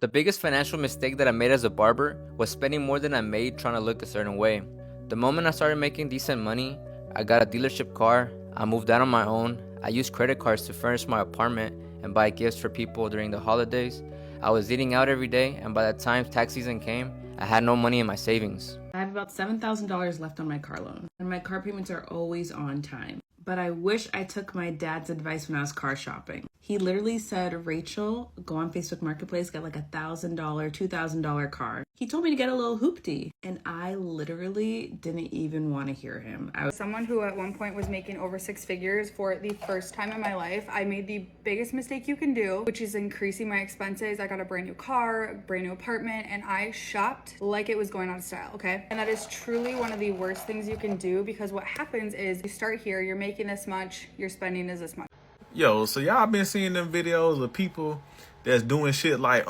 The biggest financial mistake that I made as a barber was spending more than I made trying to look a certain way. The moment I started making decent money, I got a dealership car, I moved out on my own, I used credit cards to furnish my apartment and buy gifts for people during the holidays. I was eating out every day, and by the time tax season came, I had no money in my savings. I have about $7,000 left on my car loan, and my car payments are always on time. But I wish I took my dad's advice when I was car shopping. He literally said, Rachel, go on Facebook Marketplace, get like $1,000, $2,000 car. He told me to get a little hoopty, and I literally didn't even want to hear him. I was someone who at one point was making over 6 figures for the first time in my life. I made the biggest mistake you can do, which is increasing my expenses. I got a brand new car, brand new apartment, and I shopped like it was going out of style, okay? And that is truly one of the worst things you can do, because what happens is you start here, you're making this much, your spending is this much. Yo, so y'all been seeing them videos of people that's doing shit like,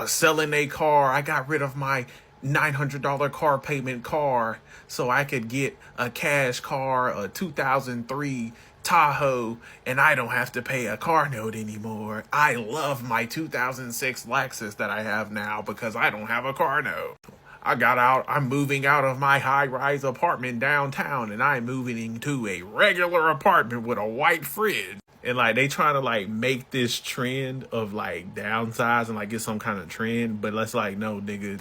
selling a car. I got rid of my $900 car payment car so I could get a cash car, a 2003 Tahoe, and I don't have to pay a car note anymore. I love my 2006 Lexus that I have now because I don't have a car note. I'm moving out of my high-rise apartment downtown, and I'm moving into a regular apartment with a white fridge. And like they trying to like make this trend of like downsize and like get some kind of trend, but let's like no, nigga.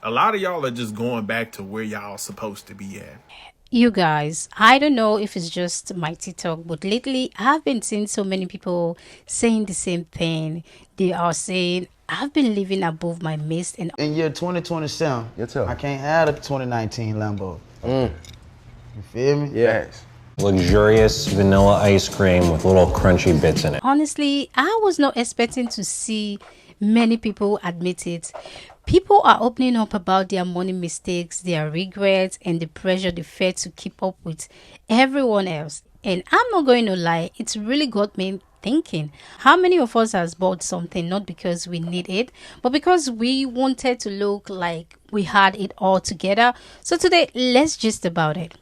A lot of y'all are just going back to where y'all supposed to be at. You guys, I don't know if it's just my TikTok, but lately I've been seeing so many people saying the same thing. They are saying, I've been living above my means. And in year 2027, I can't have a 2019 Lambo. You feel me? Yes. Luxurious vanilla ice cream with little crunchy bits in it. Honestly, I was not expecting to see many people admit it. People are opening up about their money mistakes, their regrets, and the pressure they felt to keep up with everyone else. And I'm not going to lie, it's really got me thinking. How many of us has bought something not because we need it, but because we wanted to look like we had it all together? So today, let's gist about it.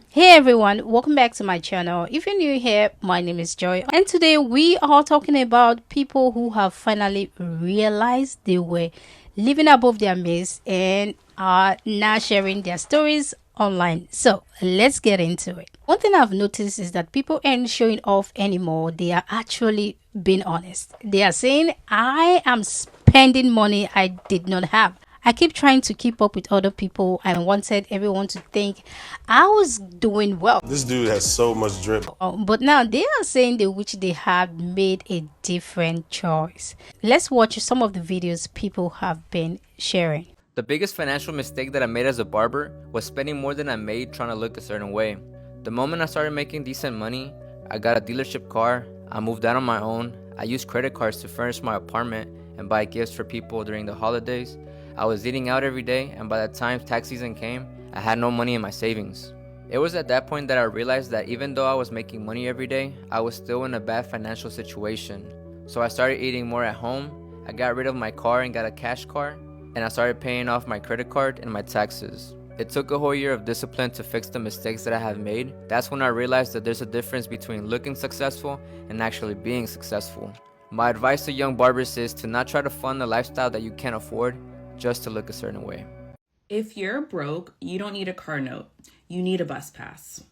Hey everyone, welcome back to my channel. If you're new here, my name is Joy, and today we are talking about people who have finally realized they were living above their means and are now sharing their stories online. So let's get into it. One thing I've noticed is that people aren't showing off anymore. They are actually being honest. They are saying, I am spending money I did not have. I keep trying to keep up with other people. I wanted everyone to think I was doing well. This dude has so much drip. But now they are saying they wish they had made a different choice. Let's watch some of the videos people have been sharing. The biggest financial mistake that I made as a barber was spending more than I made trying to look a certain way. The moment I started making decent money, I got a dealership car, I moved out on my own, I used credit cards to furnish my apartment and buy gifts for people during the holidays. I was eating out every day, and by the time tax season came, I had no money in my savings. It was at that point that I realized that even though I was making money every day, I was still in a bad financial situation. So I started eating more at home, I got rid of my car and got a cash car, and I started paying off my credit card and my taxes. It took a whole year of discipline to fix the mistakes that I have made. That's when I realized that there's a difference between looking successful and actually being successful. My advice to young barbers is to not try to fund a lifestyle that you can't afford just to look a certain way. If you're broke, you don't need a car note. You need a bus pass.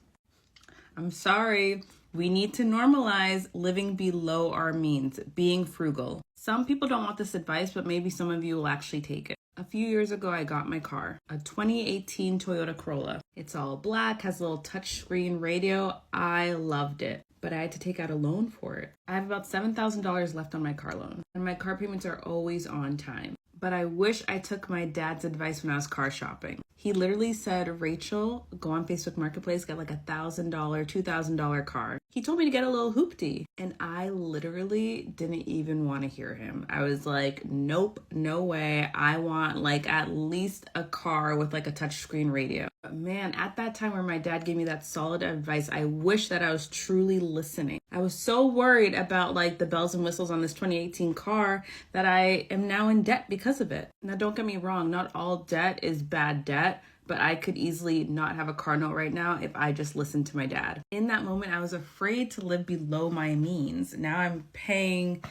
I'm sorry. We need to normalize living below our means, being frugal. Some people don't want this advice, but maybe some of you will actually take it. A few years ago, I got my car, a 2018 Toyota Corolla. It's all black, has a little touchscreen radio. I loved it, but I had to take out a loan for it. I have about $7,000 left on my car loan, and my car payments are always on time. But I wish I took my dad's advice when I was car shopping. He literally said, Rachel, go on Facebook Marketplace, get like $1,000, $2,000 car. He told me to get a little hoopty, and I literally didn't even want to hear him. I was like, nope, no way. I want like at least a car with like a touchscreen radio. But man, at that time where my dad gave me that solid advice, I wish that I was truly listening. I was so worried about like the bells and whistles on this 2018 car that I am now in debt because of it. Now, don't get me wrong, not all debt is bad debt, but I could easily not have a car note right now if I just listened to my dad. In that moment, I was afraid to live below my means. Now I'm paying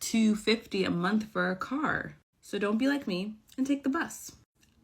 $250 a month for a car. So don't be like me and take the bus.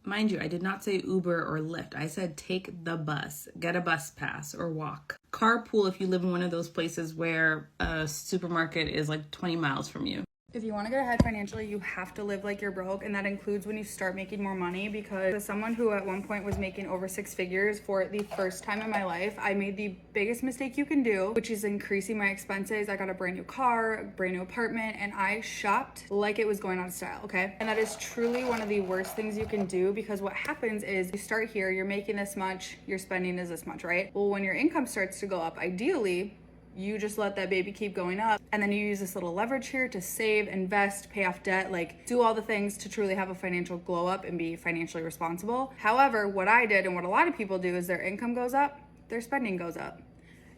Mind you, I did not say Uber or Lyft. I said take the bus, get a bus pass or walk. Carpool if you live in one of those places where a supermarket is like 20 miles from you. If you want to get ahead financially, you have to live like you're broke, and that includes when you start making more money, because as someone who at one point was making over 6 figures for the first time in my life, I made the biggest mistake you can do, which is increasing my expenses. I got a brand new car, brand new apartment, and I shopped like it was going out of style, okay? And that is truly one of the worst things you can do, because what happens is you start here, you're making this much, your spending is this much, right? Well, when your income starts to go up, ideally, you just let that baby keep going up, and then you use this little leverage here to save, invest, pay off debt, like do all the things to truly have a financial glow up and be financially responsible. However, what I did and what a lot of people do is their income goes up, their spending goes up.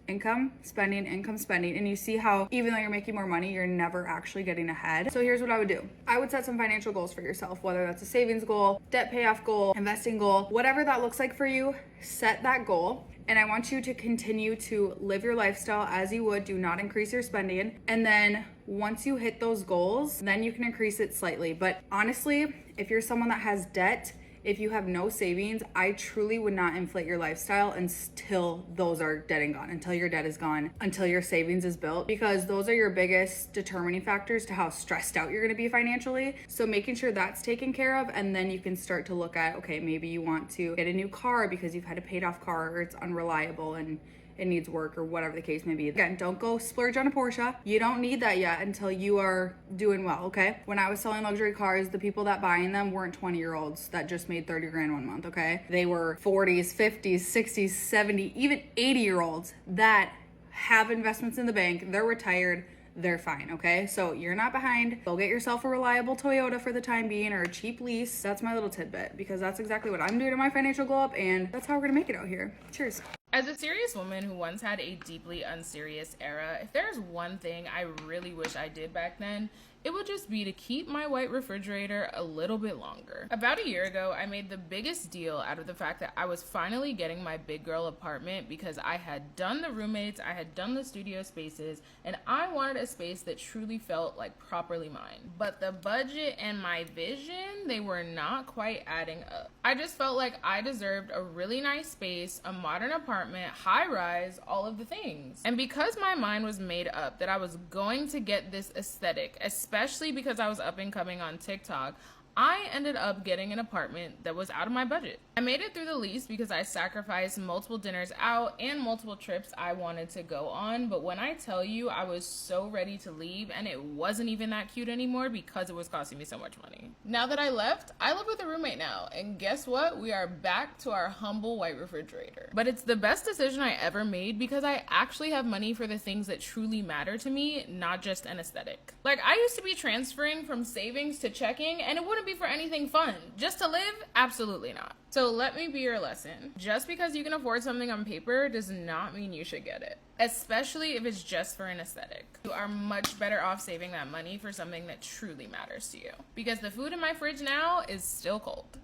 Income, spending, and you see how even though you're making more money, you're never actually getting ahead. So here's what I would do. I would set some financial goals for yourself, whether that's a savings goal, debt payoff goal, investing goal, whatever that looks like for you, set that goal. And I want you to continue to live your lifestyle as you would. Do not increase your spending. And then once you hit those goals, then you can increase it slightly. But honestly, if you're someone that has debt, if you have no savings, I truly would not inflate your lifestyle until those are dead and gone, until your debt is gone, until your savings is built, because those are your biggest determining factors to how stressed out you're going to be financially. So making sure that's taken care of, and then you can start to look at, okay, maybe you want to get a new car because you've had a paid off car or it's unreliable and it needs work or whatever the case may be. Again, don't go splurge on a Porsche. You don't need that yet until you are doing well, okay? When I was selling luxury cars, the people that buying them weren't 20-year-olds that just made 30 grand one month, okay? They were 40s, 50s, 60s, 70, even 80-year-olds that have investments in the bank. They're retired. They're fine, okay? So you're not behind. Go get yourself a reliable Toyota for the time being, or a cheap lease. That's my little tidbit, because that's exactly what I'm doing in my financial glow up, and that's how we're gonna make it out here. Cheers. As a serious woman who once had a deeply unserious era, if there's one thing I really wish I did back then, it would just be to keep my white refrigerator a little bit longer. About a year ago, I made the biggest deal out of the fact that I was finally getting my big girl apartment, because I had done the roommates, I had done the studio spaces, and I wanted a space that truly felt like properly mine. But the budget and my vision, they were not quite adding up. I just felt like I deserved a really nice space, a modern apartment, high rise, all of the things. And because my mind was made up that I was going to get this aesthetic, especially because I was up and coming on TikTok, I ended up getting an apartment that was out of my budget. I made it through the lease because I sacrificed multiple dinners out and multiple trips I wanted to go on, but when I tell you I was so ready to leave, and it wasn't even that cute anymore because it was costing me so much money. Now that I left, I live with a roommate now, and guess what? We are back to our humble white refrigerator. But it's the best decision I ever made, because I actually have money for the things that truly matter to me, not just an aesthetic. Like, I used to be transferring from savings to checking, and it wouldn't be for anything fun. Just to live? Absolutely not. So let me be your lesson. Just because you can afford something on paper does not mean you should get it, especially if it's just for an aesthetic. You are much better off saving that money for something that truly matters to you, because the food in my fridge now is still cold.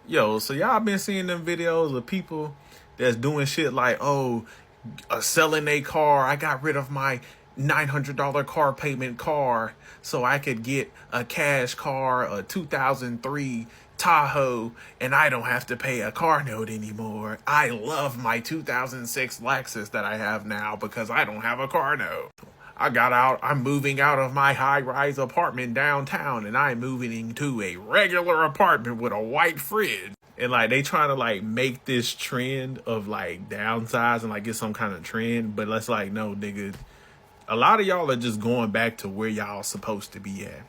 Yo, so y'all been seeing them videos of people that's doing shit like, oh, selling a car. I got rid of my $900 car payment car so I could get a cash car, a 2003 Tahoe, and I don't have to pay a car note anymore. I love my 2006 Lexus that I have now because I don't have a car note. I'm moving out of my high-rise apartment downtown, and I'm moving into a regular apartment with a white fridge. And like, they trying to like make this trend of like downsize and like get some kind of trend, but let's like, no, nigga. A lot of y'all are just going back to where y'all supposed to be at.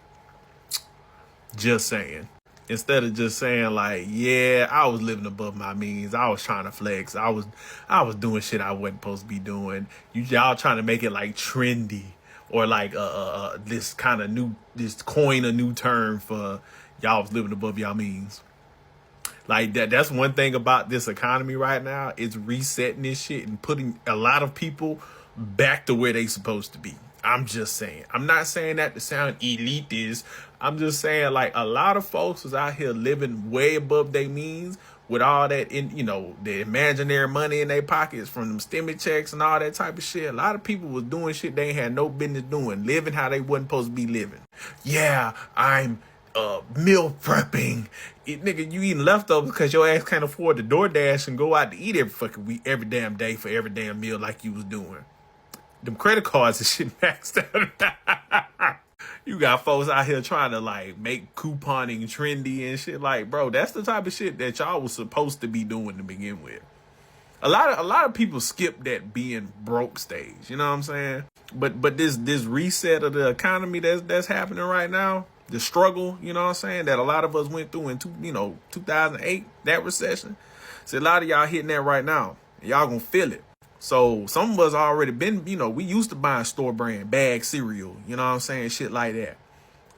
Just saying. Instead of just saying like, yeah, I was living above my means. I was trying to flex. I was doing shit I wasn't supposed to be doing. Y'all trying to make it like trendy, or like this kind of this coin a new term for y'all was living above y'all means. Like that's one thing about this economy right now. It's resetting this shit and putting a lot of people back to where they supposed to be. I'm just saying. I'm not saying that to sound elitist. I'm just saying like a lot of folks was out here living way above their means with all that in, the imaginary money in their pockets from them stimmy checks and all that type of shit. A lot of people was doing shit they ain't had no business doing, living how they wasn't supposed to be living. Yeah, I'm meal prepping. Nigga, you eating leftovers because your ass can't afford the DoorDash and go out to eat every fucking week, every damn day for every damn meal like you was doing. Them credit cards and shit maxed out. You got folks out here trying to like make couponing trendy and shit. Like, bro, that's the type of shit that y'all was supposed to be doing to begin with. A lot of people skip that being broke stage. You know what I'm saying? But this reset of the economy that's happening right now, the struggle, you know what I'm saying, that a lot of us went through in 2008, that recession. So a lot of y'all hitting that right now. Y'all gonna feel it. So some of us already been, we used to buying store brand bag cereal, you know what I'm saying, shit like that.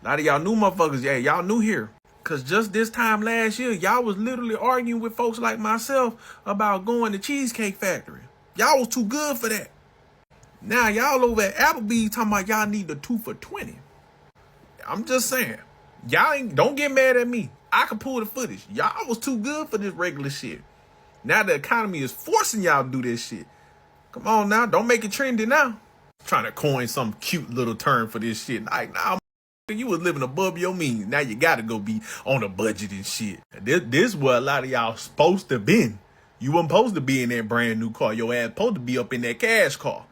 A lot of y'all new motherfuckers, yeah, y'all new here. Cause just this time last year, y'all was literally arguing with folks like myself about going to Cheesecake Factory. Y'all was too good for that. Now y'all over at Applebee's talking about y'all need the 2 for $20. I'm just saying, don't get mad at me. I can pull the footage. Y'all was too good for this regular shit. Now the economy is forcing y'all to do this shit. Come on now, don't make it trendy now. Trying to coin some cute little term for this shit. Like, nah, you was living above your means. Now you gotta go be on a budget and shit. This what a lot of y'all supposed to been. You wasn't supposed to be in that brand new car. Your ass supposed to be up in that cash car.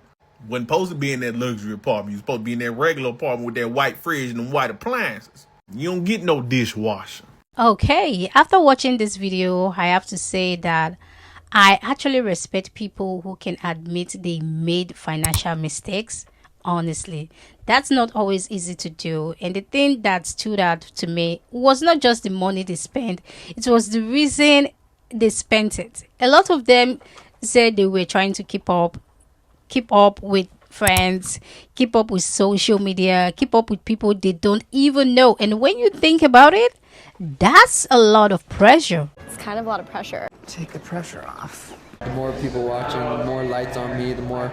Wasn't supposed to be in that luxury apartment. You supposed to be in that regular apartment with that white fridge and them white appliances. You don't get no dishwasher. Okay, after watching this video, I have to say that I actually respect people who can admit they made financial mistakes. Honestly, that's not always easy to do. And the thing that stood out to me was not just the money they spent, it was the reason they spent it. A lot of them said they were trying to keep up with friends, keep up with social media, keep up with people they don't even know. And when you think about it, that's a lot of pressure. It's kind of a lot of pressure. Take the pressure off. The more people watching, the more lights on me, the more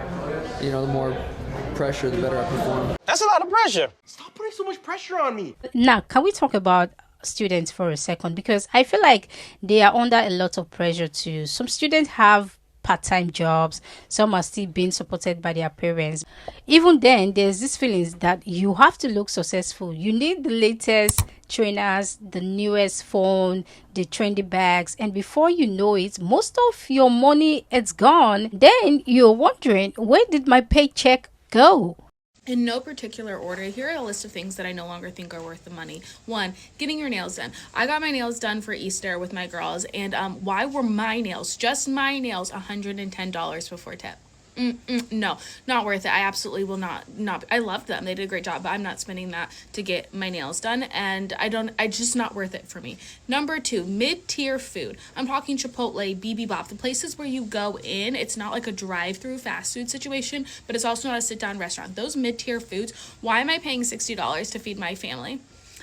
pressure, the better I perform. That's a lot of pressure. Stop putting so much pressure on me. Now, can we talk about students for a second? Because I feel like they are under a lot of pressure too. Some students have part-time jobs, some are still being supported by their parents. Even then, there's this feeling that you have to look successful. You need the latest trainers, the newest phone, the trendy bags, and before you know it, most of your money is gone. Then you're wondering, where did my paycheck go? In no particular order, here are a list of things that I no longer think are worth the money. 1, getting your nails done. I got my nails done for Easter with my girls, and why were my nails, just my nails, $110 before tip? No, not worth it. I absolutely will not. I love them. They did a great job, but I'm not spending that to get my nails done, and it's just not worth it for me. Number 2, mid-tier food. I'm talking Chipotle, BB Bop, the places where you go in. It's not like a drive-through fast food situation, but it's also not a sit-down restaurant. Those mid-tier foods, why am I paying $60 to feed my family?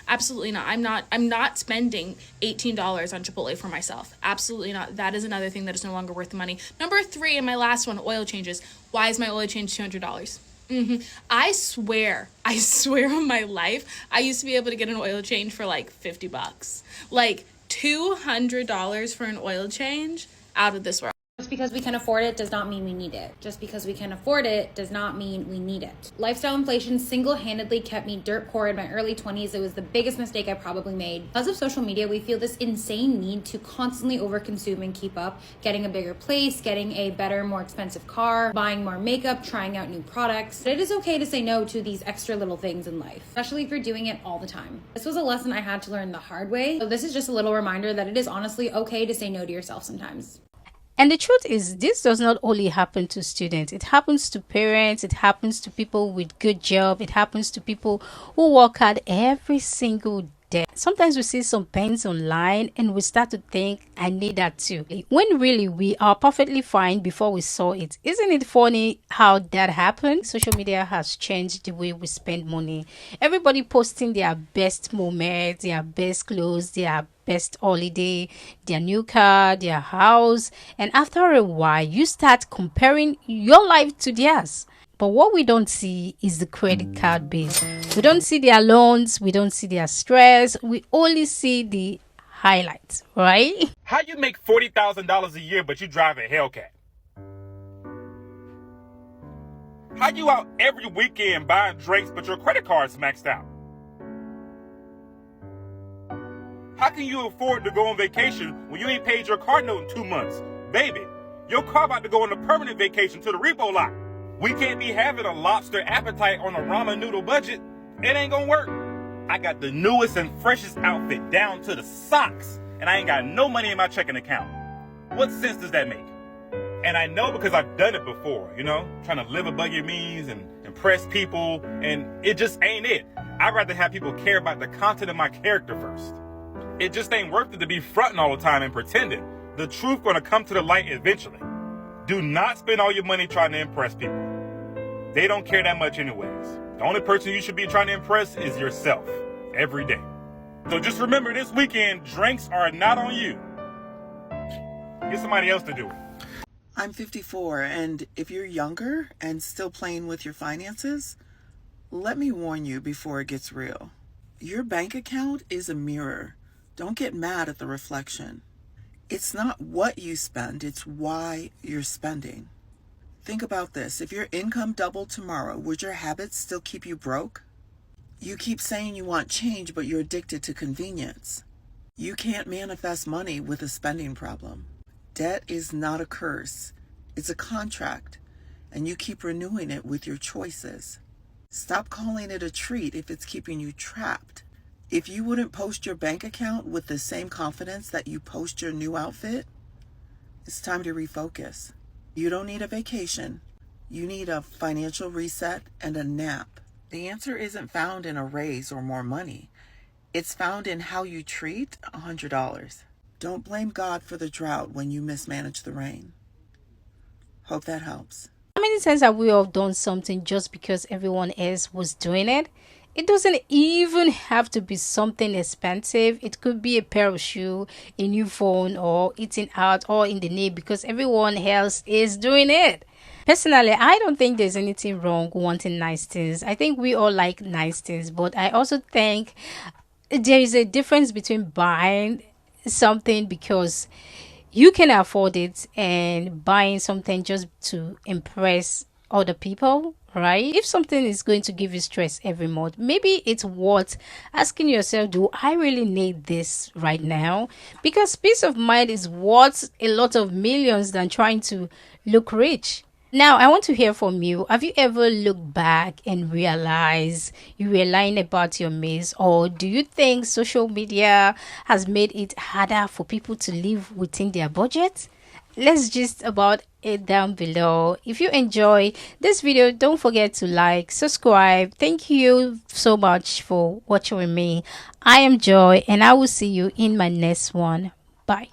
Absolutely not. I'm not spending $18 on Chipotle for myself. Absolutely not. That is another thing that is no longer worth the money. Number 3, and my last one, oil changes. Why is my oil change $200? I swear on my life, I used to be able to get an oil change for like $50. Like $200 for an oil change? Out of this world. Just because we can afford it does not mean we need it. Just because we can afford it does not mean we need it. Lifestyle inflation single-handedly kept me dirt poor in my early 20s. It was the biggest mistake I probably made. Because of social media, we feel this insane need to constantly overconsume and keep up, getting a bigger place, getting a better, more expensive car, buying more makeup, trying out new products. But it is okay to say no to these extra little things in life, especially if you're doing it all the time. This was a lesson I had to learn the hard way. So this is just a little reminder that it is honestly okay to say no to yourself sometimes. And the truth is, this does not only happen to students. It happens to parents. It happens to people with good job. It happens to people who work hard every single day. Sometimes we see some pens online and we start to think, I need that too. When really we are perfectly fine before we saw it. Isn't it funny how that happened? Social media has changed the way we spend money. Everybody posting their best moments, their best clothes, their best holiday, their new car, their house, and after a while you start comparing your life to theirs. But what we don't see is the credit card bill. We don't see their loans, we don't see their stress, we only see the highlights, right? How you make $40,000 a year but you drive a Hellcat? How you out every weekend buying drinks but your credit card's maxed out? How can you afford to go on vacation when you ain't paid your car note in 2 months? Baby, your car about to go on a permanent vacation to the repo lot. We can't be having a lobster appetite on a ramen noodle budget. It ain't gonna work. I got the newest and freshest outfit down to the socks, and I ain't got no money in my checking account. What sense does that make? And I know because I've done it before, you know, trying to live above your means and impress people, and it just ain't it. I'd rather have people care about the content of my character first. It just ain't worth it to be fronting all the time and pretending. The truth gonna come to the light eventually. Do not spend all your money trying to impress people. They don't care that much anyways. The only person you should be trying to impress is yourself every day. So just remember, this weekend, drinks are not on you. Get somebody else to do it. I'm 54, and if you're younger and still playing with your finances, let me warn you before it gets real. Your bank account is a mirror. Don't get mad at the reflection. It's not what you spend, it's why you're spending. Think about this. If your income doubled tomorrow, would your habits still keep you broke? You keep saying you want change, but you're addicted to convenience. You can't manifest money with a spending problem. Debt is not a curse. It's a contract, and you keep renewing it with your choices. Stop calling it a treat if it's keeping you trapped. If you wouldn't post your bank account with the same confidence that you post your new outfit, it's time to refocus. You don't need a vacation. You need a financial reset and a nap. The answer isn't found in a raise or more money. It's found in how you treat $100. Don't blame God for the drought when you mismanage the rain. Hope that helps. How many times have we all done something just because everyone else was doing it? It doesn't even have to be something expensive. It could be a pair of shoes, a new phone, or eating out, or in the need because everyone else is doing it. Personally, I don't think there's anything wrong wanting nice things. I think we all like nice things, but I also think there is a difference between buying something because you can afford it and buying something just to impress other people, right? If something is going to give you stress every month, maybe it's worth asking yourself, do I really need this right now? Because peace of mind is worth a lot of millions than trying to look rich. Now, I want to hear from you. Have you ever looked back and realized you were lying about your means? Or do you think social media has made it harder for people to live within their budget? Let's just about it down below. If you enjoy this video, don't forget to like, subscribe. Thank you so much for watching with me. I am Joy, and I will see you in my next one. Bye.